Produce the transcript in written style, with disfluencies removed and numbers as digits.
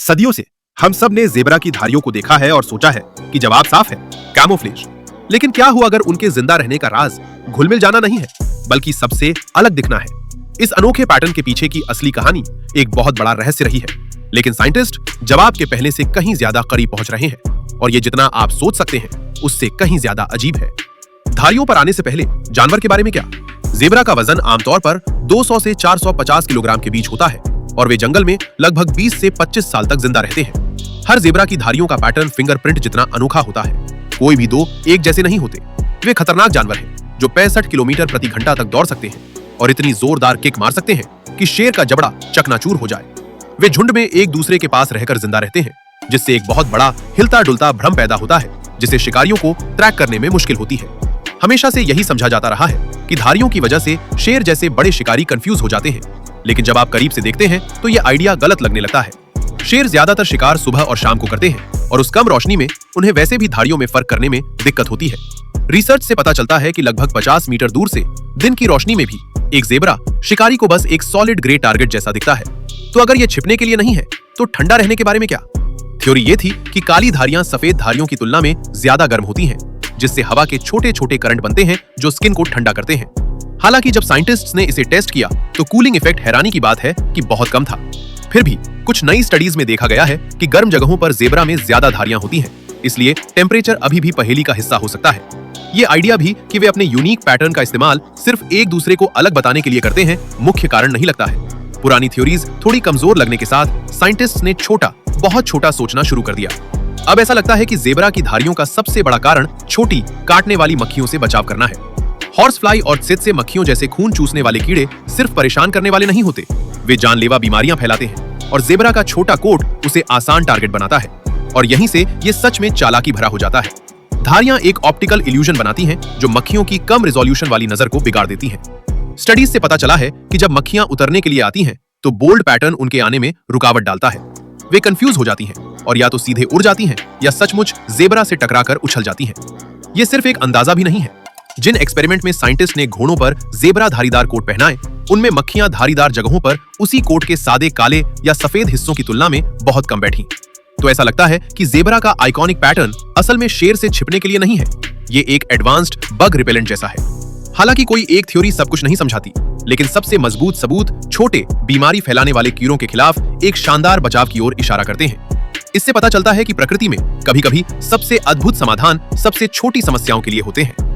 सदियों से हम सब ने जेब्रा की धारियों को देखा है और सोचा है कि जवाब साफ है, कैमोफ्लेज। लेकिन क्या हुआ अगर उनके जिंदा रहने का राज घुल-मिल जाना नहीं है, बल्कि सबसे अलग दिखना है। इस अनोखे पैटर्न के पीछे की असली कहानी एक बहुत बड़ा रहस्य रही है, लेकिन साइंटिस्ट जवाब के पहले से कहीं ज्यादा करीब पहुंच रहे हैं और ये जितना आप सोच सकते हैं उससे कहीं ज्यादा अजीब है। धारियों पर आने से पहले जानवर के बारे में क्या? जेब्रा का वजन आमतौर पर 200 से 450 किलोग्राम के बीच होता है और वे जंगल में लगभग 20 से 25 साल तक जिंदा रहते हैं। हर जेब्रा की धारियों का पैटर्न फिंगरप्रिंट जितना अनोखा होता है। कोई भी दो एक जैसे नहीं होते। वे खतरनाक जानवर हैं जो 65 किलोमीटर प्रति घंटा तक दौड़ सकते हैं और इतनी जोरदार किक मार सकते हैं कि शेर का जबड़ा चकनाचूर हो जाए। वे झुंड में एक दूसरे के पास रहकर जिंदा रहते हैं, जिससे एक बहुत बड़ा हिलता डुलता भ्रम पैदा होता है, जिसे शिकारियों को ट्रैक करने में मुश्किल होती है। हमेशा से यही समझा जाता रहा है कि धारियों की वजह से शेर जैसे बड़े शिकारी कंफ्यूज हो जाते हैं, लेकिन जब आप करीब से देखते हैं तो ये आइडिया गलत लगने लगता है। शेर ज्यादातर शिकार सुबह और शाम को करते हैं और उस कम रोशनी में उन्हें वैसे भी धारियों में फर्क करने में दिक्कत होती है। रिसर्च से पता चलता है कि लगभग 50 मीटर दूर से दिन की रोशनी में भी एक जेब्रा शिकारी को बस एक सॉलिड ग्रे टारगेट जैसा दिखता है। तो अगर ये छिपने के लिए नहीं है तो ठंडा रहने के बारे में क्या? थ्योरी ये थी कि काली धारियां सफेद धारियों की तुलना में ज्यादा गर्म होती हैं, जिससे हवा के छोटे छोटे करंट बनते हैं जो स्किन को ठंडा करते हैं। हालांकि जब साइंटिस्ट्स ने इसे टेस्ट किया तो कूलिंग इफेक्ट हैरानी की बात है कि बहुत कम था। फिर भी कुछ नई स्टडीज में देखा गया है कि गर्म जगहों पर जेब्रा में ज्यादा धारियां होती हैं, इसलिए टेम्परेचर अभी भी पहेली का हिस्सा हो सकता है। ये आइडिया भी कि वे अपने यूनिक पैटर्न का इस्तेमाल सिर्फ एक दूसरे को अलग बताने के लिए करते हैं, मुख्य कारण नहीं लगता है। पुरानी थ्योरीज थोड़ी कमजोर लगने के साथ साइंटिस्ट्स ने छोटा, बहुत छोटा सोचना शुरू कर दिया। अब ऐसा लगता है कि जेब्रा की धारियों का सबसे बड़ा कारण छोटी काटने वाली मक्खियों से बचाव करना है। हॉर्स फ्लाई और सित से मक्खियों जैसे खून चूसने वाले कीड़े सिर्फ परेशान करने वाले नहीं होते, वे जानलेवा बीमारियां फैलाते हैं और जेब्रा का छोटा कोट उसे आसान टारगेट बनाता है और यहीं से ये सच में चालाकी भरा हो जाता है। धारियां एक ऑप्टिकल इल्यूजन बनाती हैं जो मक्खियों की कम रिजोल्यूशन वाली नजर को बिगाड़ देती हैं। स्टडीज से पता चला है कि जब मक्खियां उतरने के लिए आती हैं तो बोल्ड पैटर्न उनके आने में रुकावट डालता है। वे कंफ्यूज हो जाती हैं और या तो सीधे उड़ जाती हैं या सचमुच जेब्रा से टकराकर उछल जाती हैं। ये सिर्फ एक अंदाजा भी नहीं है। जिन एक्सपेरिमेंट में साइंटिस्ट ने घोड़ों पर जेब्रा धारीदार कोट पहनाए, उनमें मक्खियां धारीदार जगहों पर उसी कोट के सादे काले या सफेद हिस्सों की तुलना में बहुत कम बैठी। तो ऐसा लगता है कि जेब्रा का आइकॉनिक पैटर्न असल में शेर से छिपने के लिए नहीं है, ये एक एडवांस्ड बग रिपेलेंट जैसा है। हालांकि कोई एक थ्योरी सब कुछ नहीं समझाती, लेकिन सबसे मजबूत सबूत छोटे बीमारी फैलाने वाले कीड़ों के खिलाफ एक शानदार बचाव की ओर इशारा करते हैं। इससे पता चलता है कि प्रकृति में कभी-कभी सबसे अद्भुत समाधान सबसे छोटी समस्याओं के लिए होते हैं।